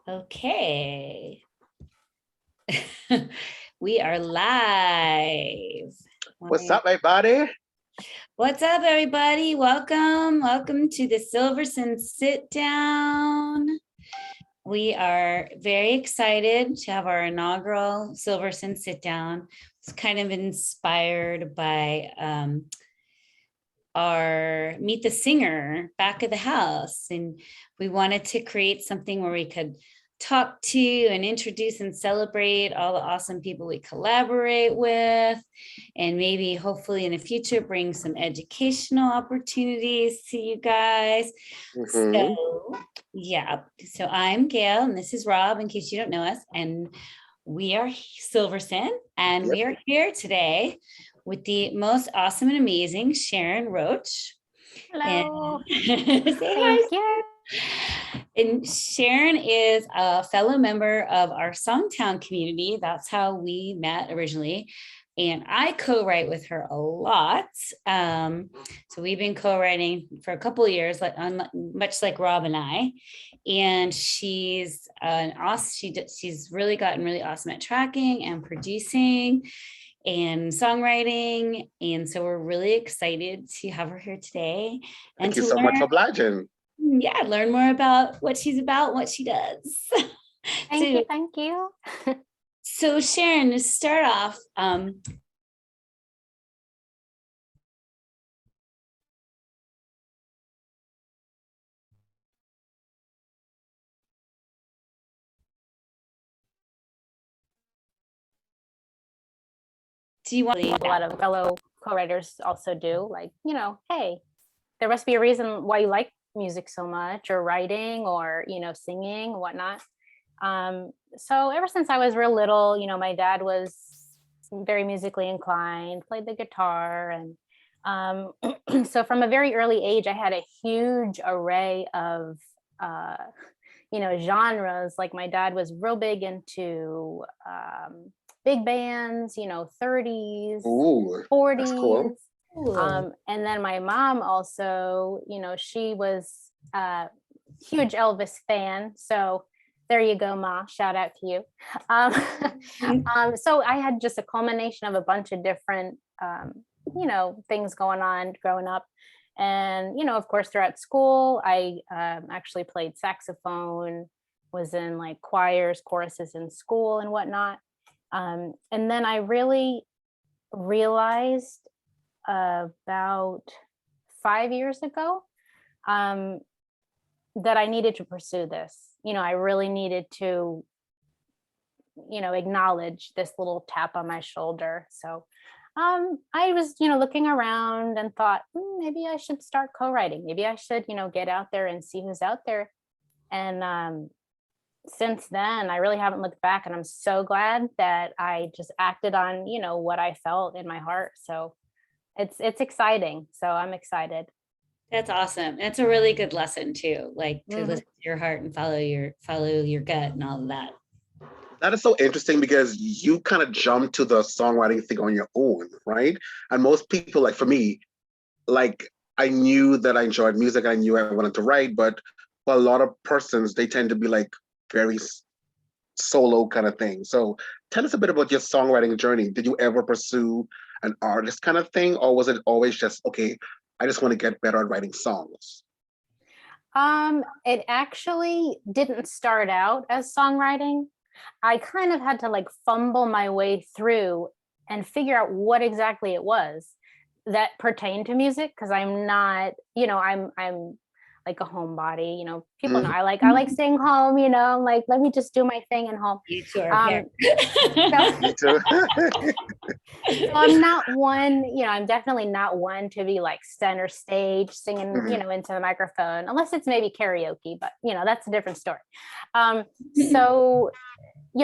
Okay. We are live. What's up, everybody? What's up, everybody? Welcome to the Silverson Sit-Down. We are very excited to have our inaugural Silverson Sit-Down. It's kind of inspired by our Meet the Singer back of the house. And we wanted to create something where we could talk to and introduce and celebrate all the awesome people we collaborate with, and maybe hopefully in the future bring some educational opportunities to you guys. So I'm Gail and this is Rob, in case you don't know us, and we are Silverson, and we are here today with the most awesome and amazing Sharon Roach. Hello. Thank you. And Sharon is a fellow member of our Songtown community. That's how we met originally. And I co-write with her a lot. So we've been co-writing for a couple of years, much like Rob and I. And she's she's really gotten really awesome at tracking and producing and songwriting. And so we're really excited to have her here today. Thank you so much for obliging. Yeah, learn more about what she's about, what she does. Thank you. So Sharon, to start off, do you want a lot of fellow co-writers also do, like, hey, there must be a reason why you like music so much, or writing, or singing and whatnot. So ever since I was real little, my dad was very musically inclined, played the guitar, and so from a very early age I had a huge array of genres. Like my dad was real big into big bands, 30s, Ooh, 40s. Cool. And then my mom also, she was a huge Elvis fan. So there you go, Ma, shout out to you. So I had just a culmination of a bunch of different, things going on growing up. And, of course, throughout school, I actually played saxophone, was in like choirs, choruses in school and whatnot. And then I really realized about 5 years ago that I needed to pursue this. I really needed to, acknowledge this little tap on my shoulder. So I was, looking around and thought, maybe I should start co-writing. Maybe I should, get out there and see who's out there. And since then, I really haven't looked back, and I'm so glad that I just acted on, what I felt in my heart. So it's exciting. So I'm excited. That's awesome. That's a really good lesson too, like to listen to your heart and follow your gut and all of that. That is so interesting, because you kind of jumped to the songwriting thing on your own, right? And most people, like for me, like I knew that I enjoyed music, I knew I wanted to write, but for a lot of persons, they tend to be like very solo kind of thing. So tell us a bit about your songwriting journey. Did you ever pursue an artist kind of thing, or was it always just, okay, I just want to get better at writing songs? It actually didn't start out as songwriting. I kind of had to like fumble my way through and figure out what exactly it was that pertained to music, because I'm not, I'm like a homebody, people know I like staying home, I'm like, let me just do my thing at home. You too Me too. So I'm not one, I'm definitely not one to be like center stage singing, into the microphone, unless it's maybe karaoke, but that's a different story. So,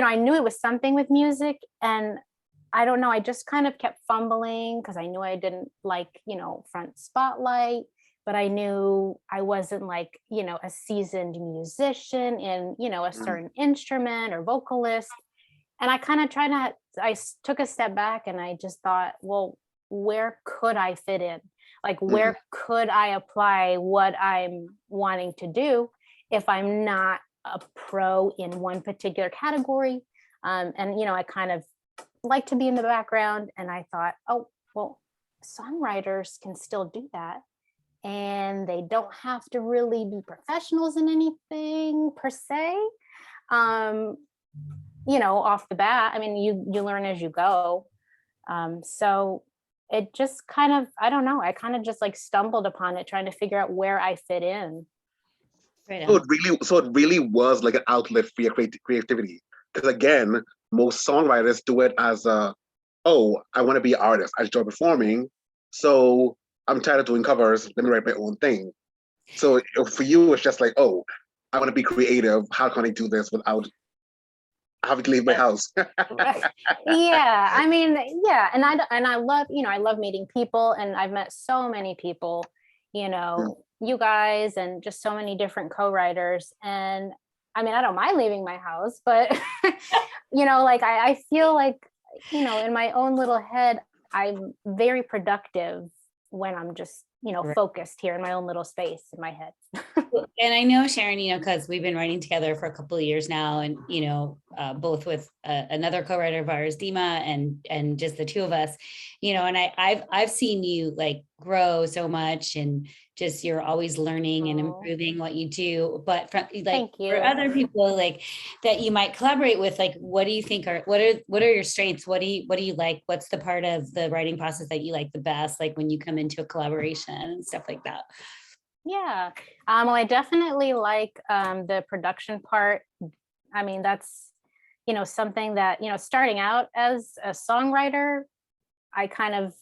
I knew it was something with music, and I don't know, I just kind of kept fumbling because I knew I didn't like, front spotlight, but I knew I wasn't like, a seasoned musician in, a certain instrument or vocalist. And I kind of I took a step back and I just thought, well, where could I fit in? Like, where could I apply what I'm wanting to do if I'm not a pro in one particular category. And, I kind of like to be in the background. And I thought, oh, well, songwriters can still do that. And they don't have to really be professionals in anything per se. Off the bat, I mean, you learn as you go. So it just kind of, I don't know, I kind of just like stumbled upon it, trying to figure out where I fit in. Right So on. it really was like an outlet for your creativity. Because again, most songwriters do it as oh, I want to be an artist. I enjoy performing. So I'm tired of doing covers. Let me write my own thing. So for you, it's just like, oh, I want to be creative. How can I do this without having to leave my house? Yeah, I mean, yeah, and I love, I love meeting people, and I've met so many people, you guys, and just so many different co-writers. And I mean, I don't mind leaving my house, but like I feel like, in my own little head, I'm very productive when I'm just, Right. focused here in my own little space in my head. And I know, Sharon, because we've been writing together for a couple of years now, and both with another co-writer of ours, Dima, and just the two of us, and I've seen you like grow so much, and just you're always learning and improving what you do. But Thank you. for other people like that you might collaborate with, like what do you think what are your strengths? What do you like? What's the part of the writing process that you like the best, like when you come into a collaboration and stuff like that? Yeah. Well, I definitely like the production part. I mean, that's, something that, starting out as a songwriter, I kind of,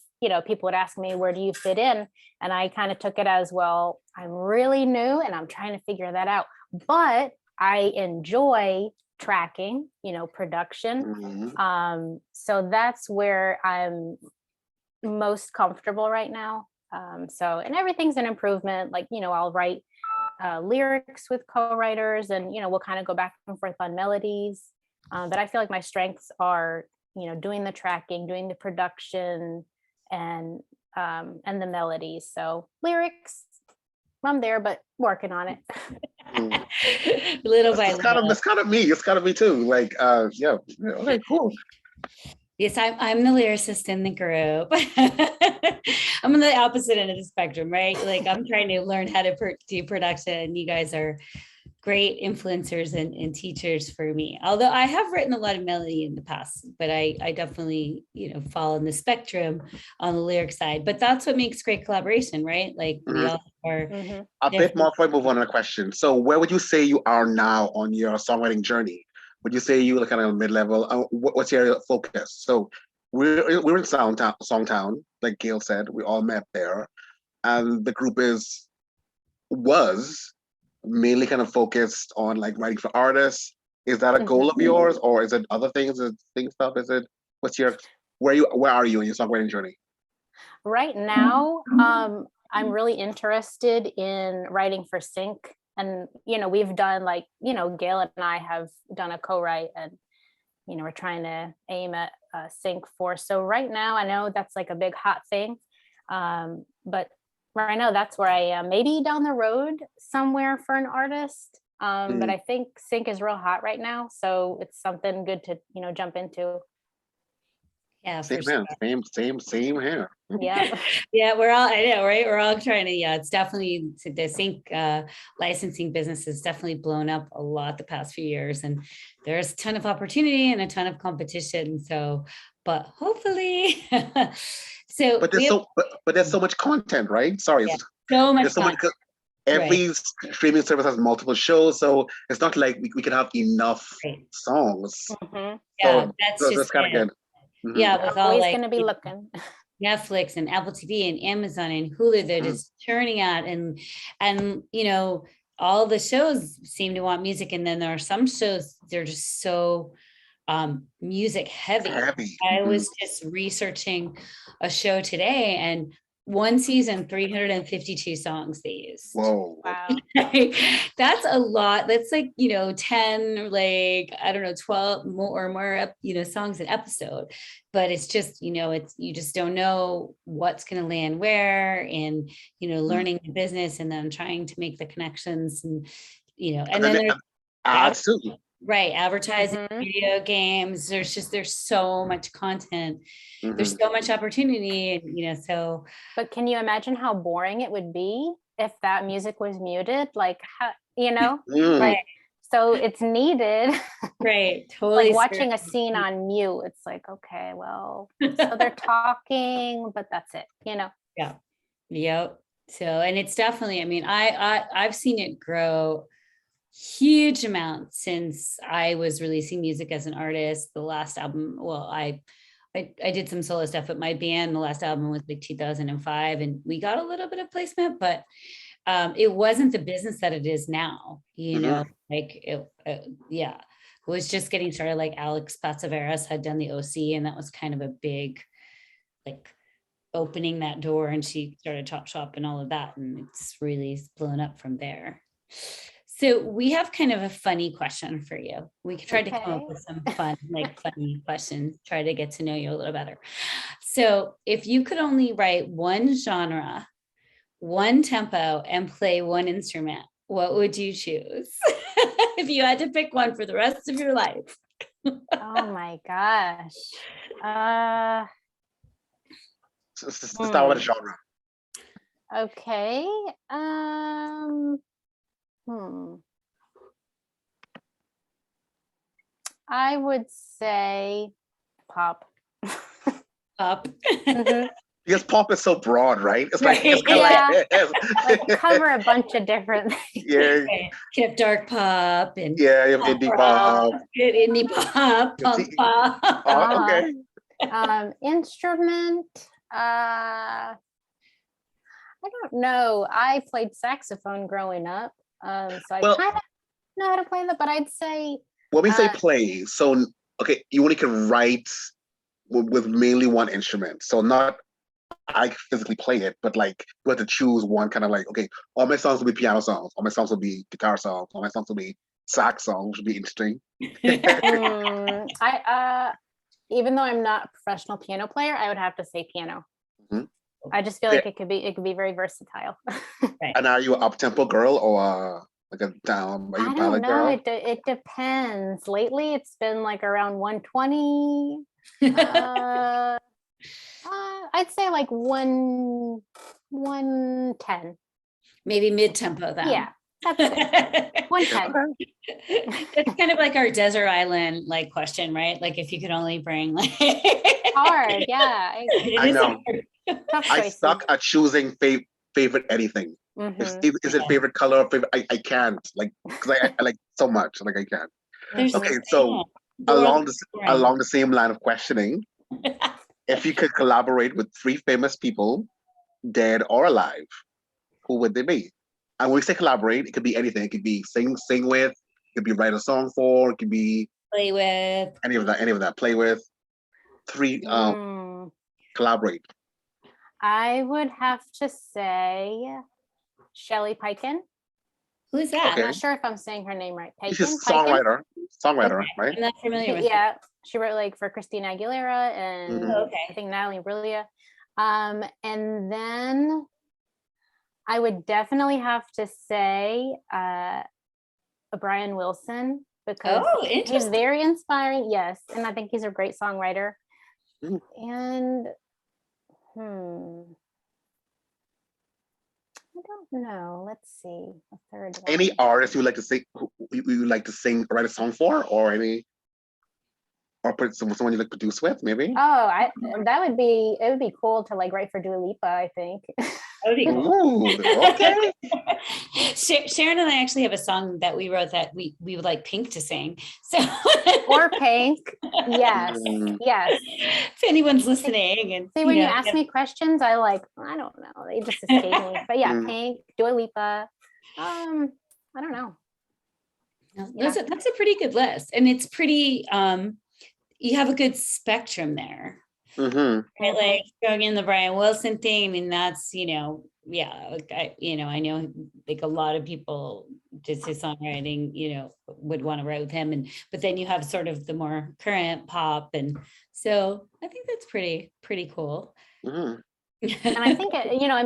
people would ask me, where do you fit in? And I kind of took it as, well, I'm really new and I'm trying to figure that out. But I enjoy tracking, production. Mhm. So that's where I'm most comfortable right now. And everything's an improvement. Like, I'll write lyrics with co-writers, and, we'll kind of go back and forth on melodies. But I feel like my strengths are, doing the tracking, doing the production, and the melodies. So lyrics, I'm there, but working on it. Little by little. It's kind of me. It's kind of me too. Like, yeah. Okay, cool. Yes, I'm the lyricist in the group. I'm on the opposite end of the spectrum, right? Like I'm trying to learn how to do production. You guys are great influencers and teachers for me. Although I have written a lot of melody in the past, but I definitely, fall in the spectrum on the lyric side. But that's what makes great collaboration, right? Like we all are. A bit more before I move on to the question. So where would you say you are now on your songwriting journey? Would you say you kind of mid-level? What's your focus? So we're in Songtown, like Gail said. We all met there, and the group was mainly kind of focused on like writing for artists. Is that a goal of yours, or is it other things? Is it sing stuff? Is it where are you in your songwriting journey? Right now, I'm really interested in writing for sync. And, we've done like, Gail and I have done a co-write, and, we're trying to aim at sync for. So right now, I know that's like a big hot thing. But right now, that's where I am. Maybe down the road somewhere for an artist. But I think sync is real hot right now. So it's something good to, jump into. Yeah, same for sure. here. Same here. Yeah. Yeah, we're all, I know, right? We're all trying to, it's definitely the sync licensing business has definitely blown up a lot the past few years, and there's a ton of opportunity and a ton of competition. So, but hopefully, so but there's so much content, right? Sorry, yeah, so much there's so much. content. Every streaming service has multiple shows, so it's not like we can have enough songs. Yeah, so that's just kind of good. Yeah, with all always like going to be looking. Netflix and Apple TV and Amazon and Hulu, they're just churning out, and all the shows seem to want music, and then there are some shows they're just so music heavy. I was just researching a show today, and one season, 352 songs they used. Whoa. Wow. That's a lot. That's like, 10, like, I don't know, 12 more, songs an episode. But it's just, you just don't know what's going to land where, and, learning the business, and then trying to make the connections, and, and then Ads too. Right. Advertising, Mhm. video games. There's so much content. There's Mhm. so much opportunity. And, so But can you imagine how boring it would be if that music was muted? Like, how, you know, Mm. like, so it's needed. right. Like Totally. watching a scene on mute, it's like, okay, well, so they're talking, but that's it, Yeah. Yep. So, and it's definitely, I mean, I've seen it grow huge amounts since I was releasing music as an artist. The last album, well, I did some solo stuff at my band. The last album was like 2005, and we got a little bit of placement, but it wasn't the business that it is now. Like yeah, it was just getting started. Like Alex Patsaveras had done the OC, and that was kind of a big, like, opening that door, and she started Chop Shop and all of that, and it's really blown up from there. So we have kind of a funny question for you. We tried to come up Okay. with some fun, like funny questions, try to get to know you a little better. So if you could only write one genre, one tempo, and play one instrument, what would you choose? If you had to pick one for the rest of your life. Oh my gosh. Start with a genre. Okay. I would say pop. Up. Mhm. Because pop is so broad, right? It's like Right. it's kind of Like cover a bunch of different things. yeah, You have dark pop and yeah. You have pop indie rock, pop. indie pop, punk pop. Oh, okay. Instrument. I don't know. I played saxophone growing up, so I Well, kind of know how to play that. But I'd say when we say play, so okay, you only can write with mainly one instrument. So not I physically play it, but like you have to choose one kind of like, okay, all my songs will be piano songs, all my songs will be guitar songs, all my songs will be sax songs, which would be interesting. I even though I'm not a professional piano player, I would have to say piano. Mhm. I just feel like it could be very versatile. And are you an up-tempo girl or like a down? Are you a I don't ballad know. girl? It depends. Lately, it's been like around 120. I'd say like 110. Maybe mid-tempo then. Yeah, that's it. 110. It's kind of like our desert island like question, right? Like if you could only bring like Hard, yeah. I know. Tough I choices. suck at choosing favorite anything. Is it favorite color? Favorite? I can't like because I like so much. Like I can't. There's Okay, so along the same line of questioning, if you could collaborate with three famous people, dead or alive, who would they be? And when we say collaborate, it could be anything. It could be sing with. It could be write a song for. It could be play with any of that. Play with. Three. Collaborate. I would have to say Shelley Peiken. Who is that? I'm not sure if I'm saying her name right. She's Peiken? a songwriter, right? I'm not familiar with Yeah, she wrote like for Christina Aguilera and Okay. I think Natalie Imbruglia. And then I would definitely have to say Brian Wilson because he's very inspiring. Yes, and I think he's a great songwriter. And I don't know. Let's see. A third one. Any artist you would like to sing? You like to sing, write a song for, or any, or put someone you like produce with, maybe? Oh, it would be cool to like write for Dua Lipa, I think. That would be cool. Ooh, okay. Sharon and I actually have a song that we wrote that we would like Pink to sing. So or Pink. Yes. Yes. If anyone's listening and see when you ask me questions, I don't know. They just escape me. But yeah, Pink, Dua Lipa. I don't know. That's a pretty good list. And it's pretty you have a good spectrum there. Right? Like going in the Brian Wilson thing. I mean, that's, I know like a lot of people just his songwriting, would want to write with him. But then you have sort of the more current pop. And so I think that's pretty cool. And I think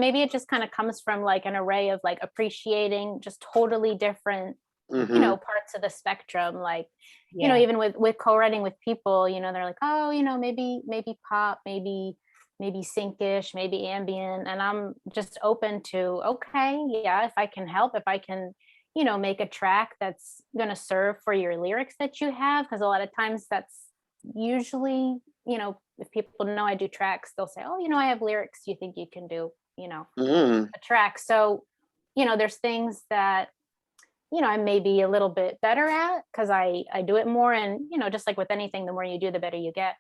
maybe it just kind of comes from like an array of like appreciating just totally different you know, parts of the spectrum, like, you know, Yeah. even with co-writing with people, you know, they're like, oh, you know, maybe pop, maybe syncish, maybe ambient. And I'm just open to, okay, yeah, if I can help, if I can, you know, make a track that's going to serve for your lyrics that you have. Because a lot of times that's usually, you know, if people know I do tracks, they'll say, oh, you know, I have lyrics. You think you can do, you know, a track. So, you know, there's things that, you know, I may be a little bit better at because I do it more. And, you know, just like with anything, the more you do, the better you get.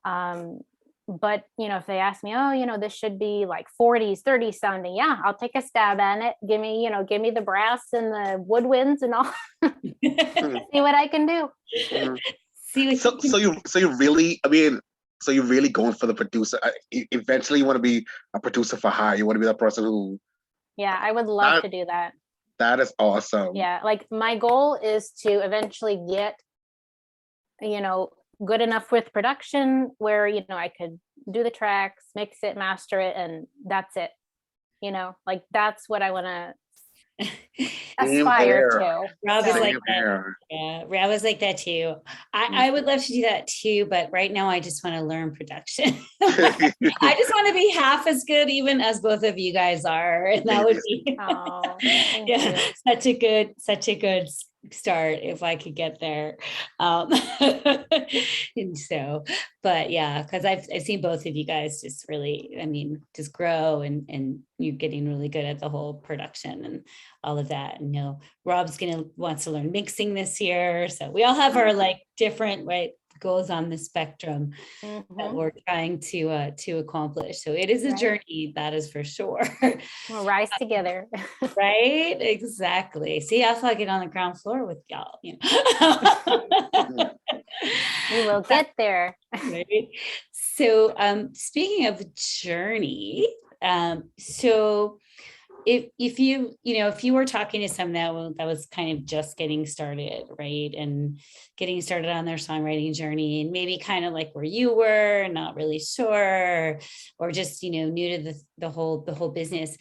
But, you know, if they ask me, oh, you know, this should be like 40s, 30s sounding, yeah, I'll take a stab at it. Give me the brass and the woodwinds and all. See what I can do. So you really, I mean, so you're really going for the producer. Eventually, you want to be a producer for hire. You want to be that person who. Yeah, I would love to do that. That is awesome. Yeah, like my goal is to eventually get, you know, good enough with production where, you know, I could do the tracks, mix it, master it, and that's it. You know, like that's what I want to aspire to. Rob is So, like that. Yeah, Rob is like that too. I would love to do that too, but right now I just want to learn production. I just want to be half as good even as both of you guys are. And that would be yeah, such a good start if I could get there. And so, but yeah, because I've seen both of you guys just really, I mean, just grow and you're getting really good at the whole production and all of that. And you know, Rob's wants to learn mixing this year. So we all have our like different goals on the spectrum that we're trying to accomplish. So it is a journey, that is for sure. We'll rise together. Right? Exactly. See, I'll get on the ground floor with y'all, you know. We will get there. Right? So speaking of journey, so if you were talking to someone that was kind of just getting started, right, and getting started on their songwriting journey, and maybe kind of like where you were, not really sure, or just, you know, new to the whole business,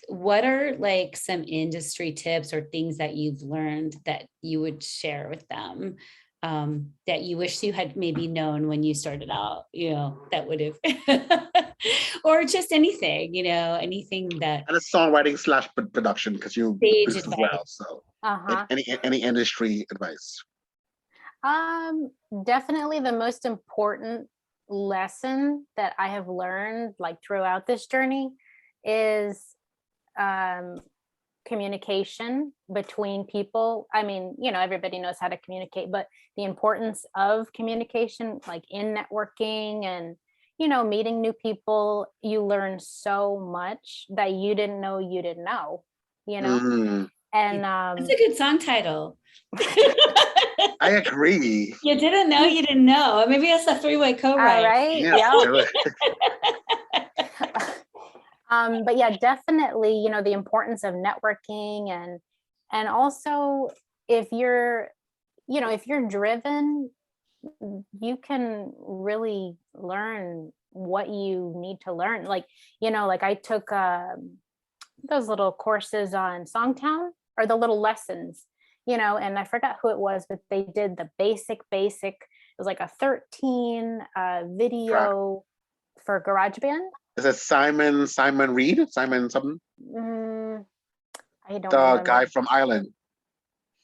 what are like some industry tips or things that you've learned that you would share with them, that you wish you had maybe known when you started out, you know, that would have, or just anything, you know, anything that. And it's songwriting / production because you Stage as well. So any industry advice? Definitely the most important lesson that I have learned like throughout this journey is communication between people. I mean, you know, everybody knows how to communicate, but the importance of communication, like in networking and, you know, meeting new people, you learn so much that you didn't know, you know? And that's a good song title. I agree. You didn't know, you didn't know. Maybe it's a 3-way co-write. Right? Yeah. But yeah, definitely, you know, the importance of networking and also if you're driven, you can really learn what you need to learn. Like, you know, like I took those little courses on Songtown, or the little lessons, you know, and I forgot who it was, but they did the basic. It was like a 13 video for GarageBand. Is it Simon Reed? Simon something? I don't The remember. guy from Ireland.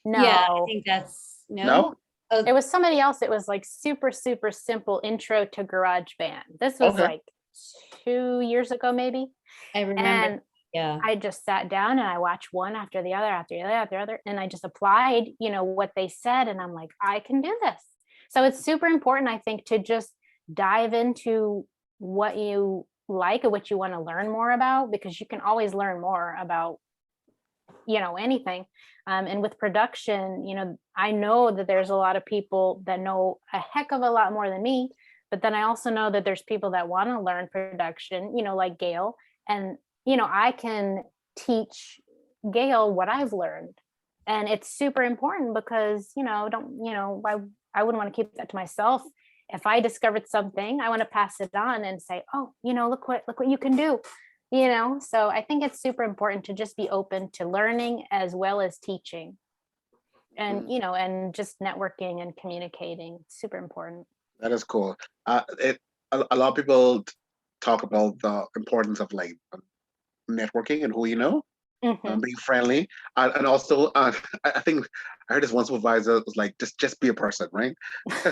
No. Yeah, I think that's no. Oh. It was somebody else. It was like super simple intro to GarageBand. This was like 2 years ago, maybe. I remember. And yeah, I just sat down and I watched one after the other, and I just applied, you know, what they said, and I'm like, I can do this. So it's super important, I think, to just dive into what you like or what you want to learn more about, because you can always learn more about, you know, anything. And with production, you know, I know that there's a lot of people that know a heck of a lot more than me, but then I also know that there's people that want to learn production, you know, like Gail, and you know, I can teach Gail what I've learned. And it's super important because, you know, I wouldn't want to keep that to myself. If I discovered something, I want to pass it on and say, oh, you know, look what you can do, you know? So I think it's super important to just be open to learning as well as teaching. and and just networking and communicating, super important. That is cool. A lot of people talk about the importance of like networking and who you know, being friendly, and also I think I heard this one supervisor was like, just be a person, right?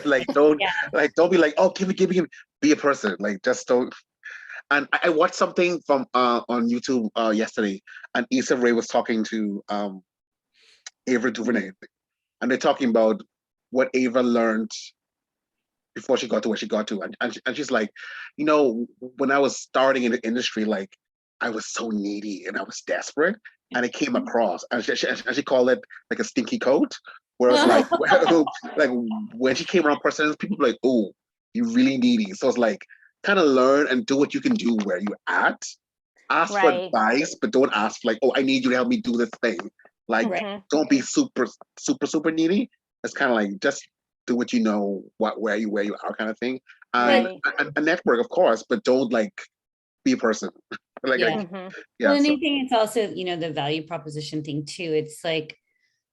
Like don't be like, oh, give me, be a person, like just don't. And I watched something from on YouTube yesterday, and Issa Rae was talking to Ava DuVernay, and they're talking about what Ava learned before she got to where she got to, and she's like, when I was starting in the industry, like I was so needy and I was desperate, and it came across, and she called it like a stinky coat, whereas like like when she came around person, people were like, oh, you really needy. So it's like kind of learn and do what you can do where you're at. Ask for advice, but don't ask like, oh, I need you to help me do this thing. Like, don't be super, super, super needy. It's kind of like just do what you know, where you are, kind of thing. And a network, of course, but don't like be a person. Well, and I think it's also the value proposition thing too. It's like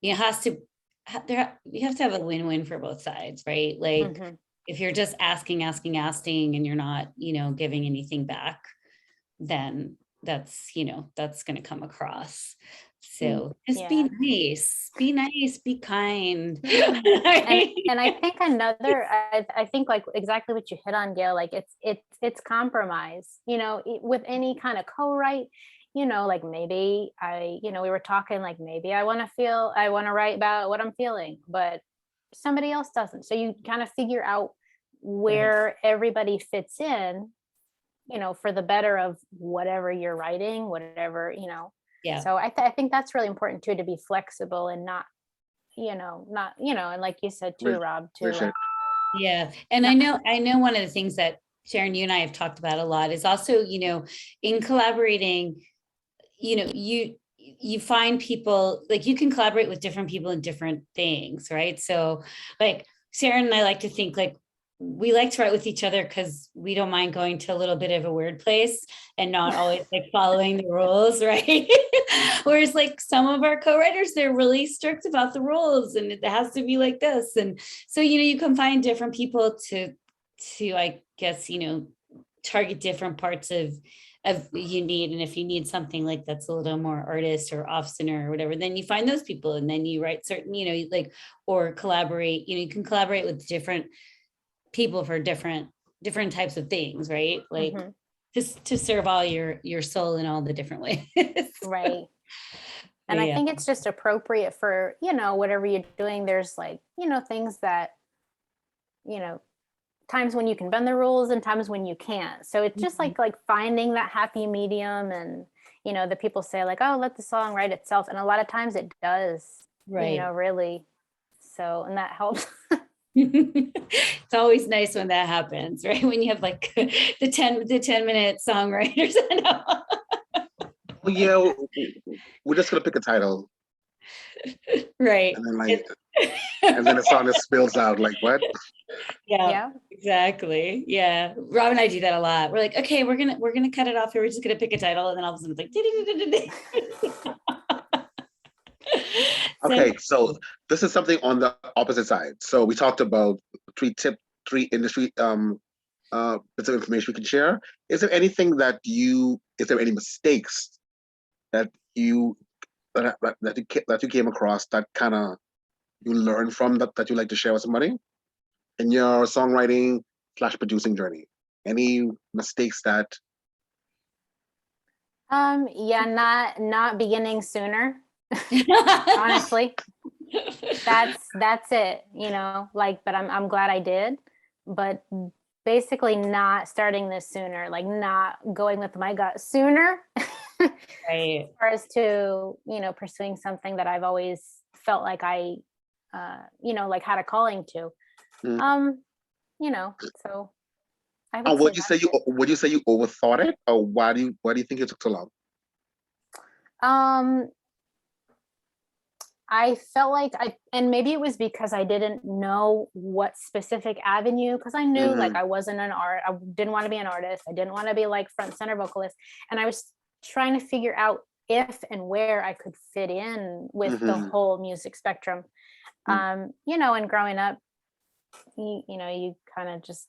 you have to have a win-win for both sides, right? Like if you're just asking, and you're not giving anything back, then that's going to come across. So just be nice, be kind. And I think I think like exactly what you hit on, Gail, like it's compromise, with any kind of co-write, like maybe we were talking like maybe I want to write about what I'm feeling, but somebody else doesn't. So you kind of figure out where everybody fits in, for the better of whatever you're writing, whatever, So I think that's really important too, to be flexible and not, and like you said too, Rob, too. And I know one of the things that Sharon, you and I have talked about a lot is also, in collaborating, you find people, like you can collaborate with different people in different things, right? So like Sharon and I like to think like we like to write with each other because we don't mind going to a little bit of a weird place and not always like following the rules, right? Whereas like some of our co-writers, they're really strict about the rules and it has to be like this. And so, you can find different people to I guess, target different parts of you need. And if you need something like that's a little more artist or off center or whatever, then you find those people and then you write certain, like, or collaborate, you can collaborate with different people for different types of things, right? Like just to serve all your soul in all the different ways. Right. And I think it's just appropriate for, whatever you're doing. There's like, things that, times when you can bend the rules and times when you can't. So it's just like finding that happy medium. And, the people say like, oh, let the song write itself. And a lot of times it does, really. So, and that helps. It's always nice when that happens, right? When you have like the 10-minute songwriters. Well, yeah, we're just gonna pick a title, right? And then and then the song just spills out. Like what? Yeah, exactly. Yeah, Rob and I do that a lot. We're like, okay, we're gonna cut it off here. We're just gonna pick a title, and then all of a sudden it's like. Okay, so this is something on the opposite side. So we talked about three industry bits of information we can share. Is there any mistakes that you came across that kind of you learned from that you like to share with somebody in your songwriting / producing journey? Any mistakes that? Not beginning sooner. Honestly, that's it, but I'm glad I did, but basically not starting this sooner, like not going with my gut sooner. Right. As far as to, pursuing something that I've always felt like I, like had a calling to, so I would you say you overthought it, or why do you think it took so long? I felt like and maybe it was because I didn't know what specific avenue, because I knew like I wasn't I didn't want to be an artist. I didn't want to be like front center vocalist. And I was trying to figure out if and where I could fit in with the whole music spectrum. You know, and growing up, you know, you kind of just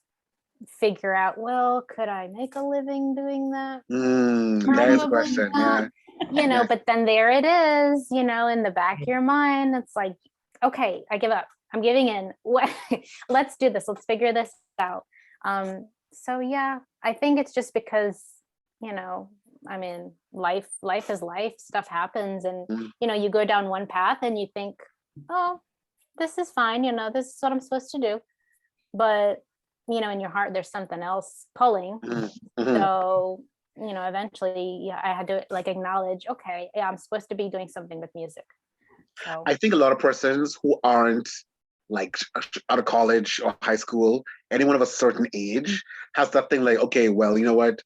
figure out, well, could I make a living doing that? That is a question. Not. You know, but then there it is, you know, in the back of your mind, it's like, okay, I give up. I'm giving in. Let's do this. Let's figure this out. So yeah, I think it's just because, you know, I mean, life is life. Stuff happens, and you know, you go down one path and you think, oh, this is fine. You know, this is what I'm supposed to do. But you know, in your heart, there's something else pulling. So you know, eventually, yeah, I had to like acknowledge, okay, yeah, I'm supposed to be doing something with music. So I think a lot of persons who aren't like out of college or high school, anyone of a certain age has that thing like, okay, well, you know what?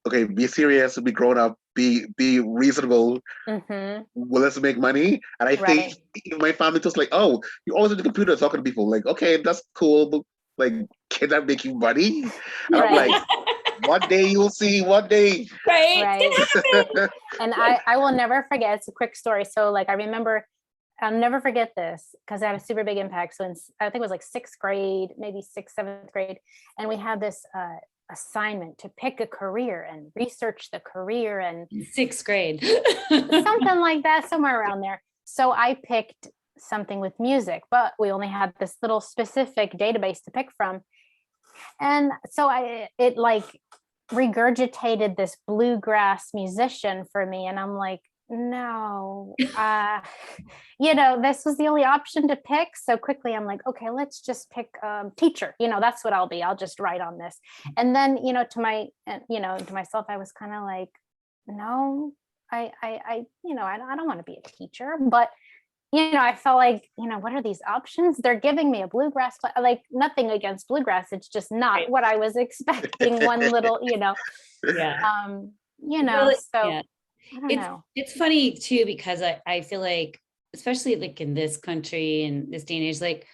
Okay, be serious, be grown up, be reasonable. Well, let's make money. And I think my family just like, oh, you always on the computer talking to people. Like, okay, that's cool, but like, can that make you money? And I'm like, one day you'll see, one day. Right. And I will never forget, it's a quick story. So like, I remember, I'll never forget this because it had a super big impact. So I think it was like 6th grade, maybe 6th, 7th grade. And we had this assignment to pick a career and research the career, and 6th grade. something like that, somewhere around there. So I picked something with music, but we only had this little specific database to pick from. And so it like regurgitated this bluegrass musician for me. And I'm like, no, you know, this was the only option to pick. So quickly I'm like, okay, let's just pick teacher. You know, that's what I'll be. I'll just write on this. And then, you know, to myself, I was kind of like, no, I don't want to be a teacher, but you know, I felt like, you know, what are these options? They're giving me a bluegrass, like nothing against bluegrass. It's just not what I was expecting. One little, you know, you know, well, so I don't know. It's funny too, because I feel like, especially like in this country and this day and age, like,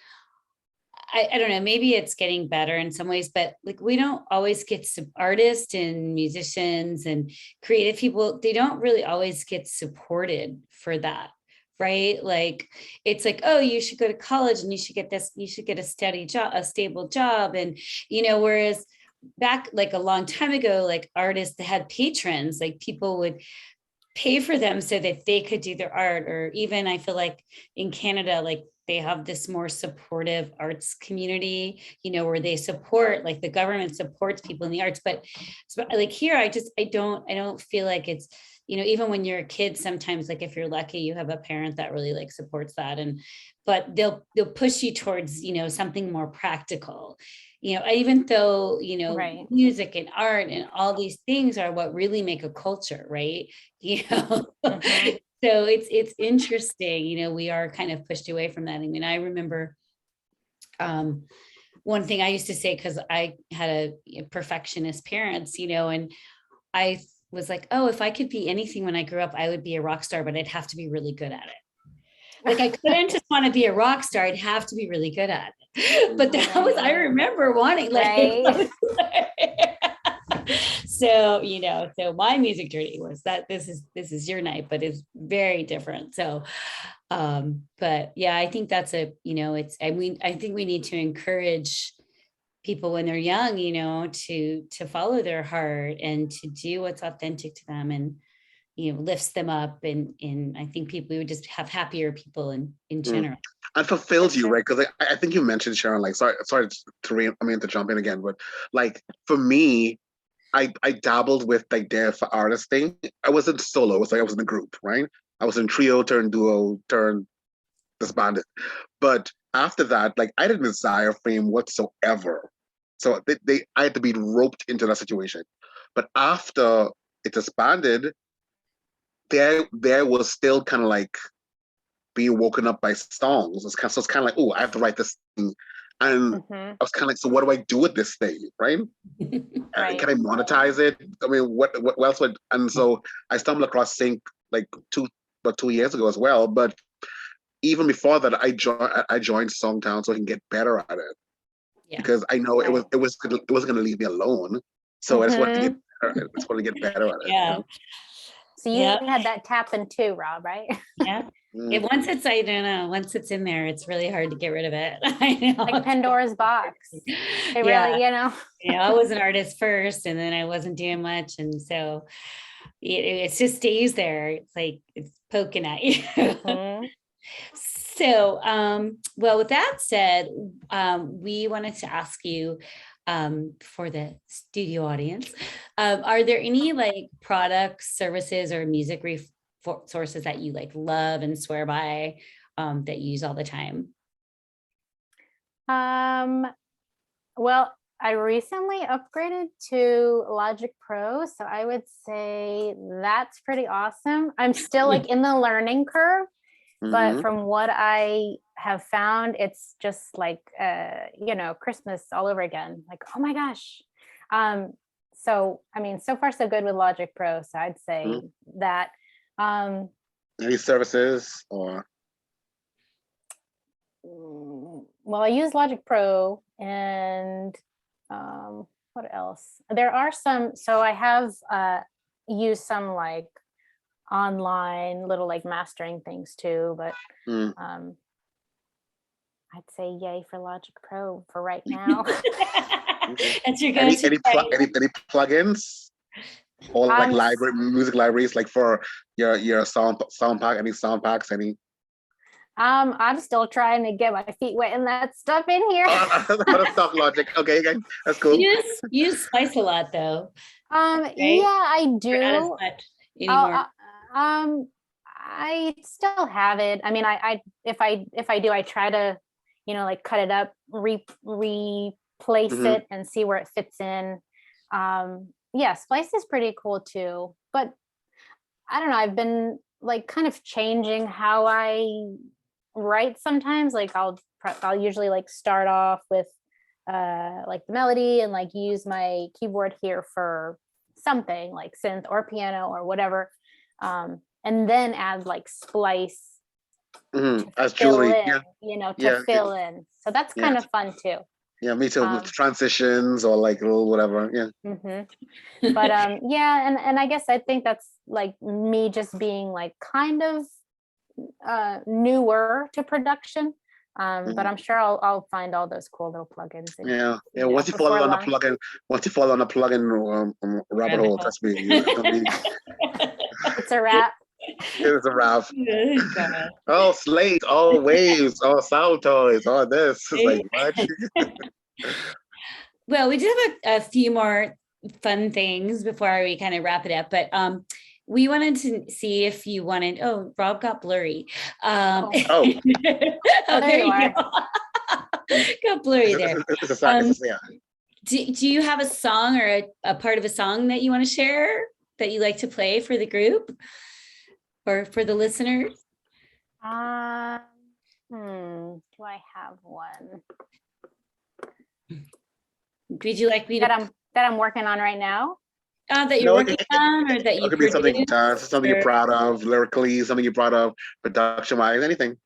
I don't know, maybe it's getting better in some ways, but like, we don't always get artists and musicians and creative people. They don't really always get supported for that. Right? Like, it's like, oh, you should go to college and you should get this, you should get a steady job, a stable job. And, you know, whereas back like a long time ago, like artists had patrons, like people would pay for them so that they could do their art. Or even I feel like in Canada, like they have this more supportive arts community, you know, where they support, like the government supports people in the arts. But like here, I don't feel like it's, you know, even when you're a kid, sometimes like if you're lucky, you have a parent that really like supports that. But they'll push you towards, you know, something more practical, you know, even though, you know, music and art and all these things are what really make a culture, right? You know, so it's interesting, you know, we are kind of pushed away from that. I mean, I remember one thing I used to say, because I had a perfectionist parents, you know, and I was like, oh, if I could be anything when I grew up, I would be a rock star, but I'd have to be really good at it. Like I couldn't just want to be a rock star, I'd have to be really good at it. But that was, I remember wanting like, so, you know, so my music journey was that this is your night, but it's very different. So, but yeah, I think that's you know, I think we need to encourage people when they're young, you know, to follow their heart and to do what's authentic to them, and, you know, lifts them up. And I think we would just have happier people in general. And fulfills you, right? Because I think you mentioned, Sharon, like, sorry to jump in again, but like for me, I dabbled with like the for artist thing. I wasn't solo, I was in a group, right? I was in trio, turn duo, turn disbanded. But after that, like I didn't desire fame whatsoever. So I had to be roped into that situation. But after it disbanded, there was still kind of like being woken up by songs. It's kind of like, oh, I have to write this thing. And I was kind of like, so what do I do with this thing, right? Can I monetize it? I mean, what else would? And so I stumbled across Sync like 2 years ago as well. But even before that, I joined Songtown so I can get better at it. Yeah. Because I know it wasn't going to leave me alone. So I just wanted to get better. I just wanted to get better at it. Yeah. You know? So you had that tapping too, Rob, right? Yeah. Once it's, I don't know, once it's in there, it's really hard to get rid of it. I know. Like Pandora's box. It really, I was an artist first, and then I wasn't doing much. And so it just stays there. It's like it's poking at you. Mm-hmm. So, well, with that said, we wanted to ask you, for the studio audience, are there any like products, services, or music sources that you like love and swear by, that you use all the time? Well, I recently upgraded to Logic Pro, so I would say that's pretty awesome. I'm still like in the learning curve, but from what I have found, it's just like Christmas all over again. Like, oh my gosh. So I mean, so far so good with Logic Pro. So I'd say that. Any services or? Well, I use Logic Pro, and what else? There are some. So I have used some like online little like mastering things too, but I'd say yay for Logic Pro for right now. That's your any plugins or like music libraries, like for your sound pack, any sound packs, any? I'm still trying to get my feet wet in that stuff in here. Stuff Logic. Okay, that's cool. You Splice a lot though. Right? Yeah, I do. Not as much anymore. I still have it. I mean, I if I do, I try to, like cut it up, replace it, and see where it fits in. Yeah, Splice is pretty cool too. But I don't know. I've been like kind of changing how I write sometimes. Like I'll usually like start off with like the melody and like use my keyboard here for something like synth or piano or whatever, and then add like Splice as jewelry, fill in. So that's kind of fun too. Yeah, me too. With transitions or like little whatever. Yeah. But and I guess I think that's like me just being like kind of newer to production. But I'm sure I'll find all those cool little plugins. Once you fall on a plugin, rabbit hole, trust me, it's a wrap. It's a wrap. Oh, Slate, all waves, all sound toys, all this. It's like what? Well, we do have a few more fun things before we kind of wrap it up, but we wanted to see if you wanted. Oh, Rob got blurry. Oh, there you go. Got blurry there. Do you have a song or a part of a song that you want to share that you like to play for the group or for the listeners? Do I have one? Would you like me that I'm working on right now? That you're working on, or that you could be something you're proud of lyrically, something you're proud of production wise, anything.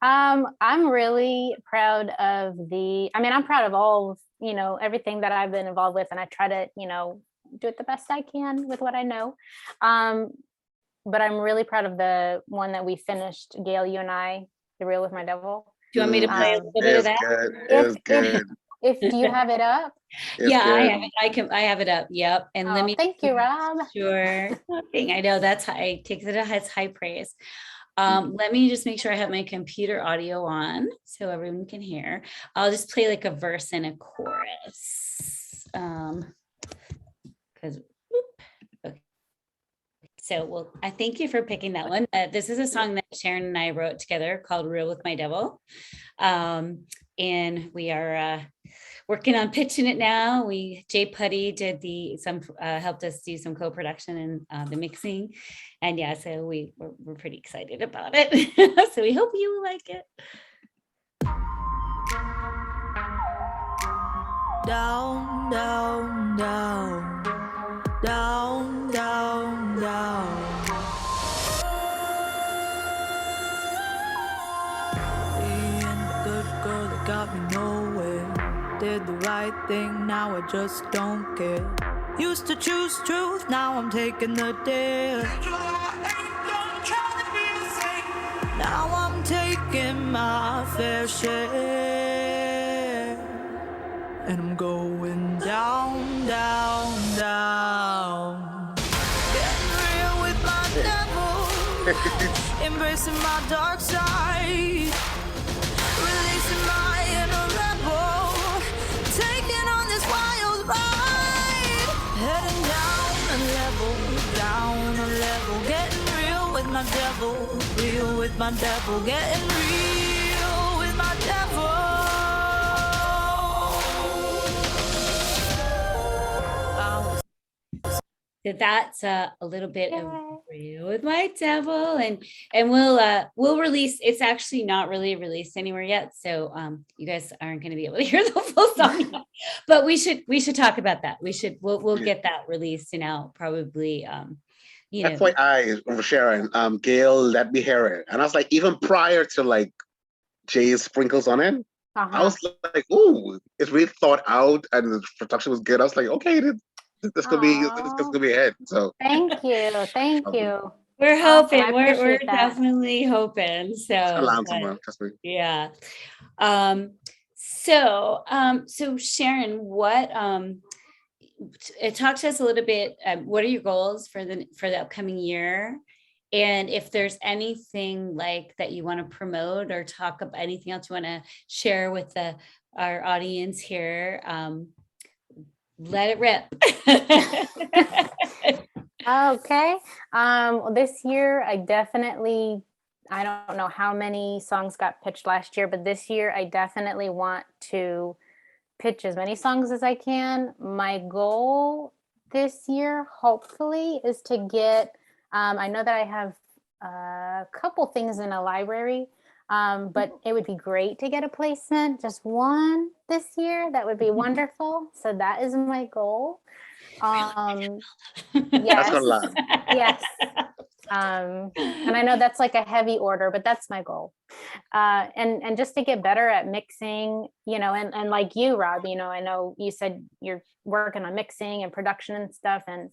I'm really proud of I'm proud of all everything that I've been involved with, and I try to do it the best I can with what I know. But I'm really proud of the one that we finished, Gail, you and I, The Real with My Devil. Do you want me to play a little bit of that? It's good. Do you have it up? I have it up. Yep. And let me. Thank you, Rob. Sure. I know that's I take it as high praise. Let me just make sure I have my computer audio on so everyone can hear. I'll just play like a verse and a chorus. Because okay. So I thank you for picking that one. This is a song that Sharon and I wrote together called Real with My Devil. And we are working on pitching it now. Jay Putty did helped us do some co-production and the mixing, and so we're pretty excited about it. So we hope you will like it. Down, down, down, down, down, down. Got me nowhere. Did the right thing, now I just don't care. Used to choose truth, now I'm taking the dare. Now I'm taking my fair share. And I'm going down, down, down. Getting real with my devil. Embracing my dark side. Releasing my inner rebel. Taking on this wild ride. Heading down a level, down a level. Getting real with my devil. Real with my devil. Getting real with my devil. So that's a little bit of Real with My Devil, and we'll release. It's actually not really released anywhere yet, so you guys aren't going to be able to hear the full song yet. But we should talk about that. We'll get that released and out probably. FYI, Sharon, Gail let me hear it, and I was like, even prior to like Jay's sprinkles on it, I was like, ooh, it's really thought out, and the production was good. I was like, okay, this could be a hit. So thank you. We're hoping. Awesome. We're definitely hoping. So yeah. So Sharon, what talk to us a little bit. What are your goals for the upcoming year? And if there's anything like that you want to promote or talk about, anything else you want to share with our audience here, let it rip. Okay. This year I don't know how many songs got pitched last year, but this year I definitely want to pitch as many songs as I can. My goal this year, hopefully, is to get, I know that I have a couple things in a library, but it would be great to get a placement, just one this year. That would be wonderful. So that is my goal. Yes. Yes. And I know that's like a heavy order, but that's my goal. And just to get better at mixing, and like you, Rob, I know you said you're working on mixing and production and stuff, and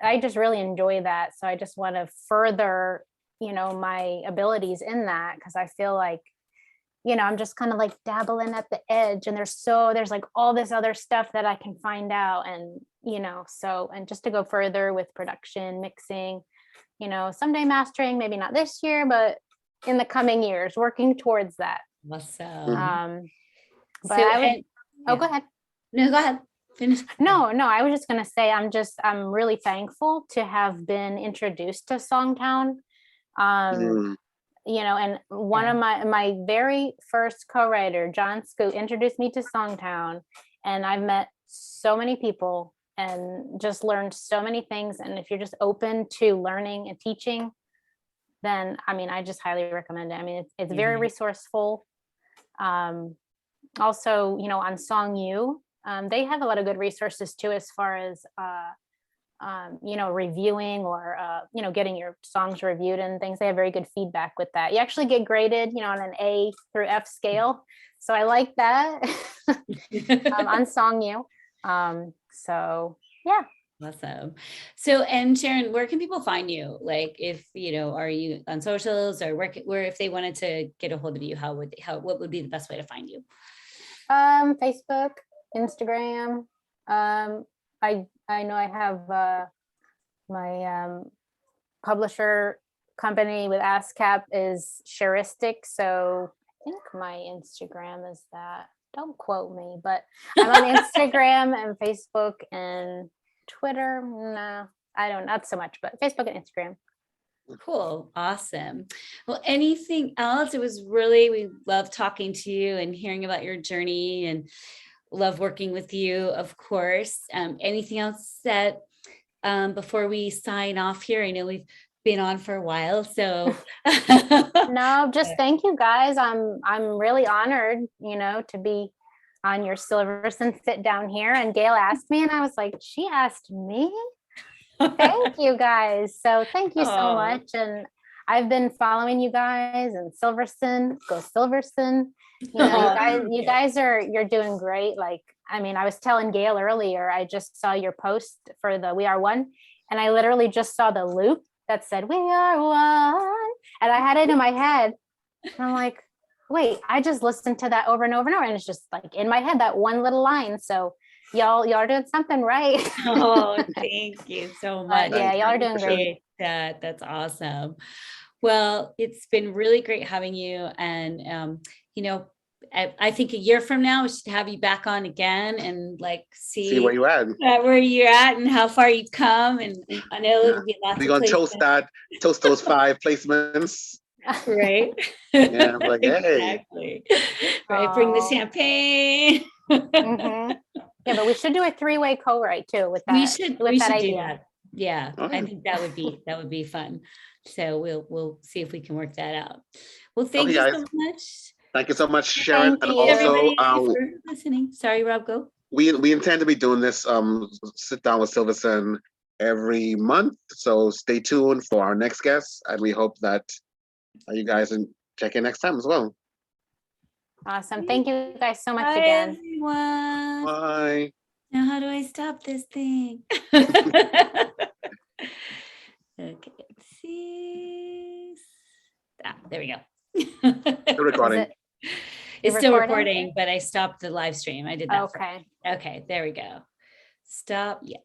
I just really enjoy that. So I just want to further, my abilities in that, because I feel like, I'm just kind of like dabbling at the edge, and there's like all this other stuff that I can find out, and and just to go further with production, mixing, someday mastering, maybe not this year, but in the coming years, working towards that. Awesome. But go ahead. No, go ahead. Finish. No, I was just gonna say I'm really thankful to have been introduced to Songtown. And one of my very first co-writer, John Scoot, introduced me to Songtown, and I've met so many people and just learned so many things. And if you're just open to learning and teaching, then I just highly recommend it. It's very resourceful. Also, on Song You, they have a lot of good resources too, as far as reviewing or getting your songs reviewed and things. They have very good feedback with that. You actually get graded on an A through F scale, so I like that. On Song You. So yeah. Awesome. So, and Sharon, where can people find you? Like, if are you on socials, or where if they wanted to get a hold of you, what would be the best way to find you? Facebook, Instagram. I know I have my publisher company with ASCAP is Sharistic, so I think my Instagram is that. Don't quote me, but I'm on Instagram and Facebook and Twitter. No, I don't, not so much, but Facebook and Instagram. Cool. Awesome. Well, anything else? We love talking to you and hearing about your journey, and love working with you, of course. Anything else that before we sign off here? I know we've been on for a while, so no, just thank you guys. I'm really honored, to be on your Silverson Sitdown here. And Gail asked me, and I was like, she asked me? Thank you guys. So thank you so much. And I've been following you guys, and Silverson, go Silverson. You guys you're doing great. Like, I mean, I was telling Gail earlier, I just saw your post for the We Are One, and I literally just saw the loop that said We Are One, and I had it in my head, and I'm like, wait, I just listened to that over and over and over, and it's just like in my head, that one little line. So y'all are doing something right. Oh, thank you so much. Yeah, y'all are doing great. Appreciate that. That's awesome. Well, it's been really great having you. And, I think a year from now, we should have you back on again and like See where you at. where you're at and how far you've come. And I know it'll be lots We're of gonna toast those 5 placements. right? Yeah, I'm like, hey. Exactly. Right. Bring the champagne. Mhm. Yeah, but we should do a 3-way co-write too with that. We should do idea. that. Yeah, Oh, I yeah. think that would be fun. So we'll see if we can work that out. Well, thank Okay, you guys. so much. Thank you so much, Sharon. Thank And you. also, Everybody for listening. Sorry, Rob, go. we intend to be doing this sit down with Silverson every month. So stay tuned for our next guest, and we hope that you guys can check in next time as well. Awesome. Thank you guys so much Bye, again. everyone. Bye. Now, how do I stop this thing? Okay, let's see. There we go. Still recording. It's still recording? recording, but I stopped the live stream. I did that. Okay. Okay, there we go. Stop. Yes.